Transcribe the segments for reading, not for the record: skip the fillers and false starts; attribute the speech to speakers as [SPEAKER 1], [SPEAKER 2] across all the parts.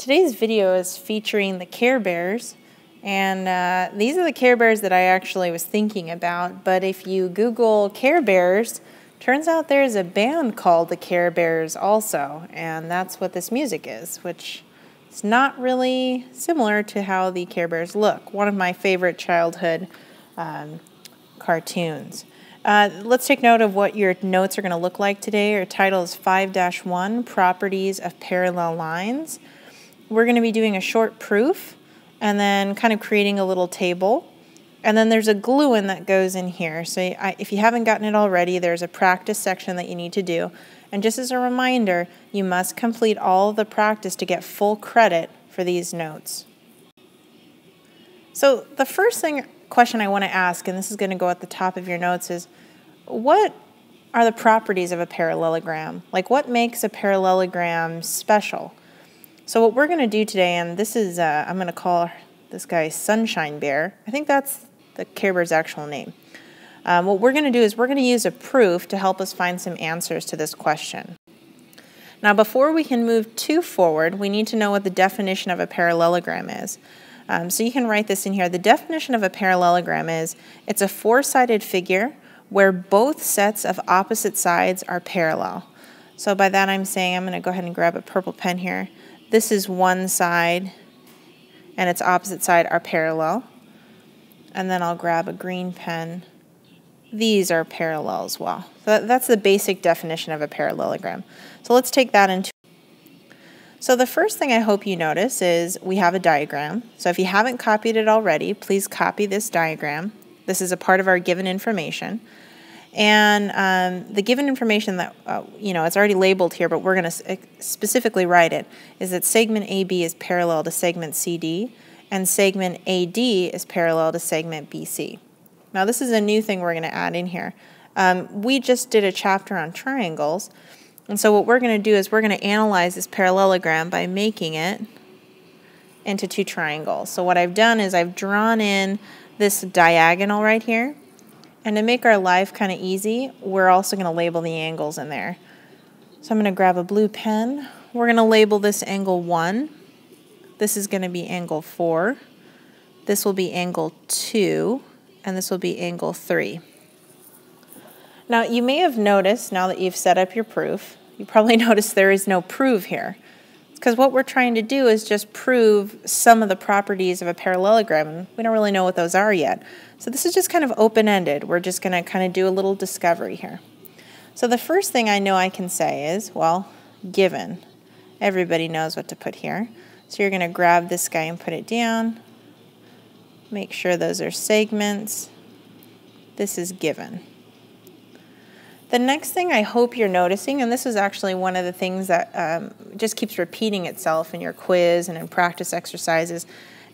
[SPEAKER 1] Today's video is featuring the Care Bears, and these are the Care Bears that I actually was thinking about, but if you Google Care Bears, turns out there's a band called the Care Bears also, and that's what this music is, which is not really similar to how the Care Bears look. One of my favorite childhood cartoons. Let's take note of what your notes are going to look like today. Your title is 5-1, Properties of Parallel Lines. We're going to be doing a short proof and then kind of creating a little table. And then there's a glue-in that goes in here. So if you haven't gotten it already, there's a practice section that you need to do. And just as a reminder, you must complete all of the practice to get full credit for these notes. So the first question I want to ask, and this is going to go at the top of your notes, is what are the properties of a parallelogram? Like, what makes a parallelogram special? So what we're going to do today, and this is, I'm going to call this guy Sunshine Bear. I think that's the Care Bear's actual name. What we're going to do is we're going to use a proof to help us find some answers to this question. Now, before we can move too forward, we need to know what the definition of a parallelogram is. So you can write this in here. The definition of a parallelogram is it's a four-sided figure where both sets of opposite sides are parallel. So by that I'm saying, I'm going to go ahead and grab a purple pen here. This is one side and its opposite side are parallel. And then I'll grab a green pen. These are parallel as well. So that's the basic definition of a parallelogram. So let's take that into. So the first thing I hope you notice is we have a diagram. So if you haven't copied it already, please copy this diagram. This is a part of our given information. And the given information that, it's already labeled here, but we're going to specifically write it, is that segment AB is parallel to segment CD, and segment AD is parallel to segment BC. Now this is a new thing we're going to add in here. We just did a chapter on triangles, and so what we're going to do is we're going to analyze this parallelogram by making it into two triangles. So what I've done is I've drawn in this diagonal right here. And to make our life kind of easy, we're also going to label the angles in there. So I'm going to grab a blue pen. We're going to label this angle 1. This is going to be angle 4. This will be angle 2. And this will be angle 3. Now you may have noticed, now that you've set up your proof, you probably noticed there is no prove here. Because what we're trying to do is just prove some of the properties of a parallelogram, and we don't really know what those are yet. So this is just kind of open-ended. We're just going to kind of do a little discovery here. So the first thing I know I can say is, well, given. Everybody knows what to put here. So you're going to grab this guy and put it down. Make sure those are segments. This is given. The next thing I hope you're noticing, and this is actually one of the things that just keeps repeating itself in your quiz and in practice exercises,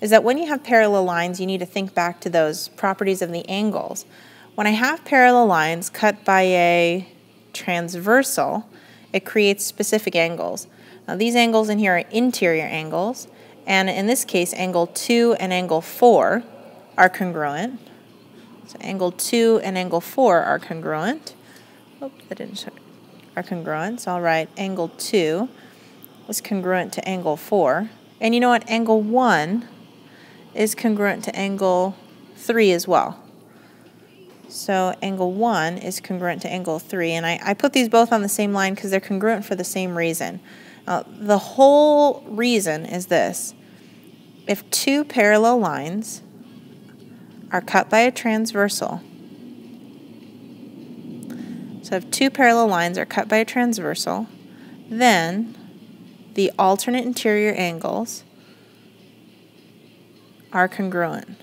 [SPEAKER 1] is that when you have parallel lines, you need to think back to those properties of the angles. When I have parallel lines cut by a transversal, it creates specific angles. Now these angles in here are interior angles, and in this case, angle 2 and angle 4 are congruent. So angle 2 and angle 4 are congruent. Oops, that didn't show. Are congruent. So I'll write angle 2 is congruent to angle 4. And you know what? Angle 1 is congruent to angle 3 as well. So angle 1 is congruent to angle 3. And I put these both on the same line because they're congruent for the same reason. The whole reason is this. If two parallel lines are cut by a transversal, so if two parallel lines are cut by a transversal, then the alternate interior angles are congruent.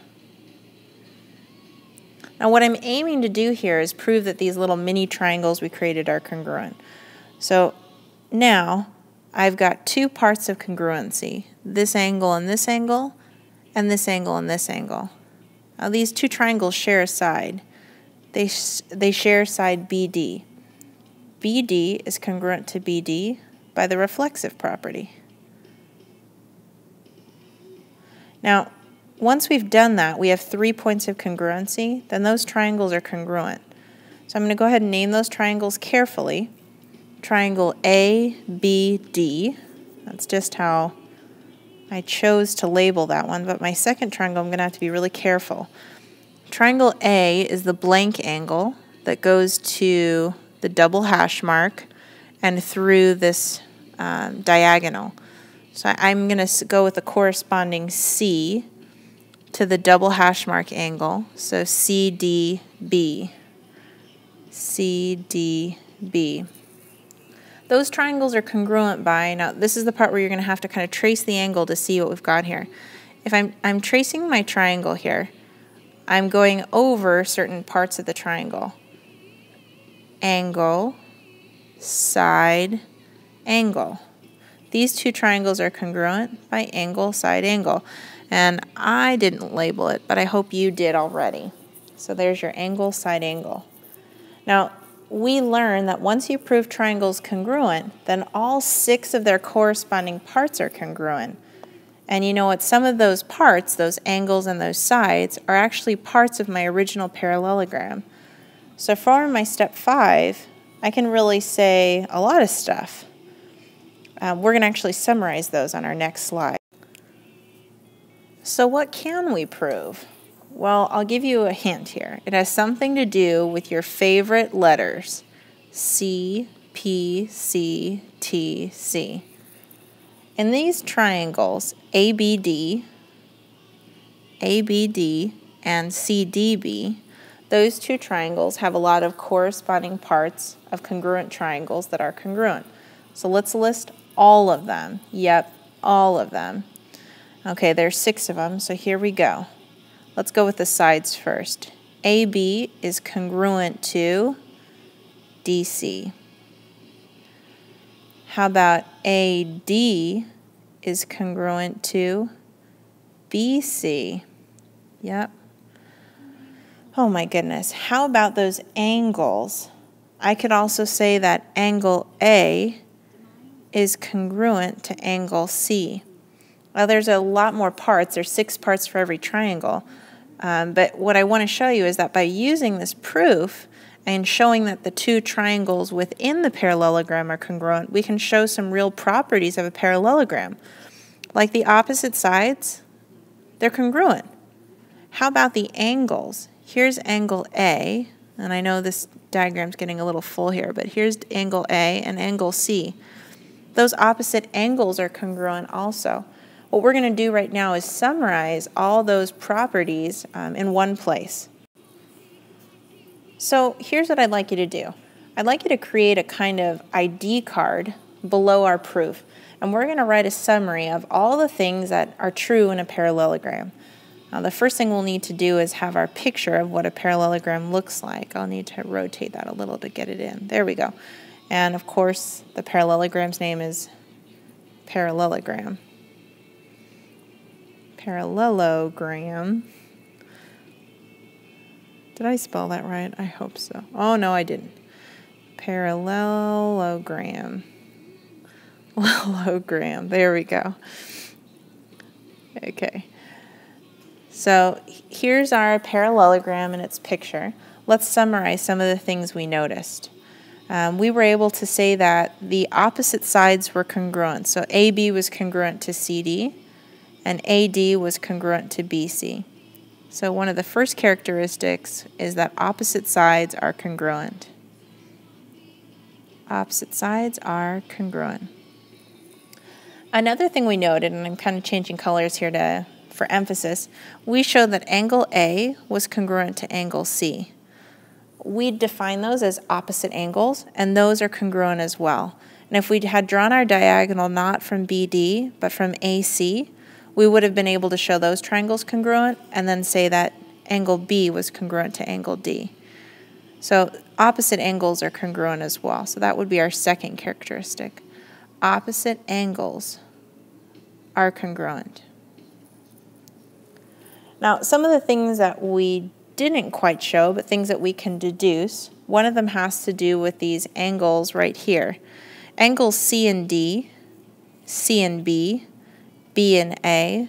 [SPEAKER 1] Now what I'm aiming to do here is prove that these little mini triangles we created are congruent. So now I've got two parts of congruency, this angle and this angle, and this angle and this angle. Now these two triangles share a side. They share side BD. BD is congruent to BD by the reflexive property. Now, once we've done that, we have 3 points of congruency, then those triangles are congruent. So I'm going to go ahead and name those triangles carefully. Triangle ABD, that's just how I chose to label that one, but my second triangle I'm going to have to be really careful. Triangle A is the blank angle that goes to the double hash mark and through this diagonal. So I'm going to go with the corresponding C to the double hash mark angle, so CDB. CDB. Those triangles are congruent by, now this is the part where you're going to have to kind of trace the angle to see what we've got here. If I'm tracing my triangle here, I'm going over certain parts of the triangle. Angle, side, angle. These two triangles are congruent by angle, side, angle. And I didn't label it, but I hope you did already. So there's your angle, side, angle. Now, we learn that once you prove triangles congruent, then all 6 of their corresponding parts are congruent. And you know what? Some of those parts, those angles and those sides, are actually parts of my original parallelogram. So for my step 5, I can really say a lot of stuff. We're going to actually summarize those on our next slide. So what can we prove? Well, I'll give you a hint here. It has something to do with your favorite letters, C, P, C, T, C. In these triangles, ABD, and CDB, those two triangles have a lot of corresponding parts of congruent triangles that are congruent. So let's list all of them. Yep, all of them. Okay, there's 6 of them, so here we go. Let's go with the sides first. AB is congruent to DC. How about AD is congruent to BC? Yep. Oh my goodness. How about those angles? I could also say that angle A is congruent to angle C. Well, there's a lot more parts. There's 6 parts for every triangle. But what I want to show you is that by using this proof and showing that the 2 triangles within the parallelogram are congruent, we can show some real properties of a parallelogram. Like the opposite sides, they're congruent. How about the angles? Here's angle A, and I know this diagram's getting a little full here, but here's angle A and angle C. Those opposite angles are congruent also. What we're going to do right now is summarize all those properties in one place. So here's what I'd like you to do. I'd like you to create a kind of ID card below our proof. And we're going to write a summary of all the things that are true in a parallelogram. Now, the first thing we'll need to do is have our picture of what a parallelogram looks like. I'll need to rotate that a little to get it in. There we go. And of course, the parallelogram's name is parallelogram. Parallelogram. Did I spell that right? I hope so. Oh, no, I didn't. Parallelogram. Parallelogram. There we go. Okay. So here's our parallelogram and its picture. Let's summarize some of the things we noticed. We were able to say that the opposite sides were congruent. So AB was congruent to CD, and AD was congruent to BC. So one of the first characteristics is that opposite sides are congruent. Opposite sides are congruent. Another thing we noted, and I'm kind of changing colors here for emphasis, we showed that angle A was congruent to angle C. We define those as opposite angles, and those are congruent as well. And if we had drawn our diagonal not from BD, but from AC, we would have been able to show those triangles congruent and then say that angle B was congruent to angle D. So opposite angles are congruent as well. So that would be our second characteristic. Opposite angles are congruent. Now, some of the things that we didn't quite show, but things that we can deduce, one of them has to do with these angles right here. Angles C and D, C and B, B and A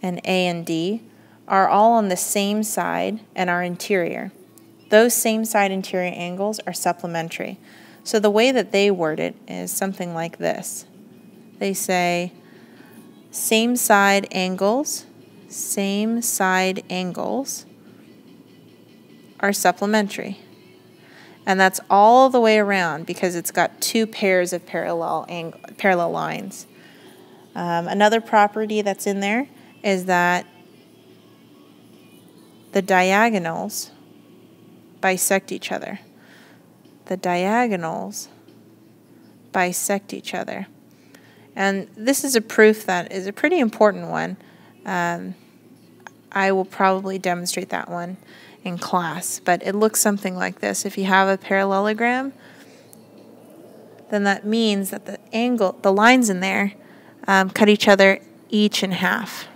[SPEAKER 1] and D are all on the same side and are interior. Those same side interior angles are supplementary. So the way that they word it is something like this. They say same side angles are supplementary. And that's all the way around because it's got two pairs of parallel lines. Another property that's in there is that the diagonals bisect each other. The diagonals bisect each other. And this is a proof that is a pretty important one. I will probably demonstrate that one in class, but it looks something like this. If you have a parallelogram, then that means that the lines in there cut each other each in half.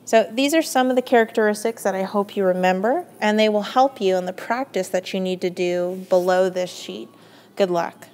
[SPEAKER 1] So these are some of the characteristics that I hope you remember, and they will help you in the practice that you need to do below this sheet. Good luck.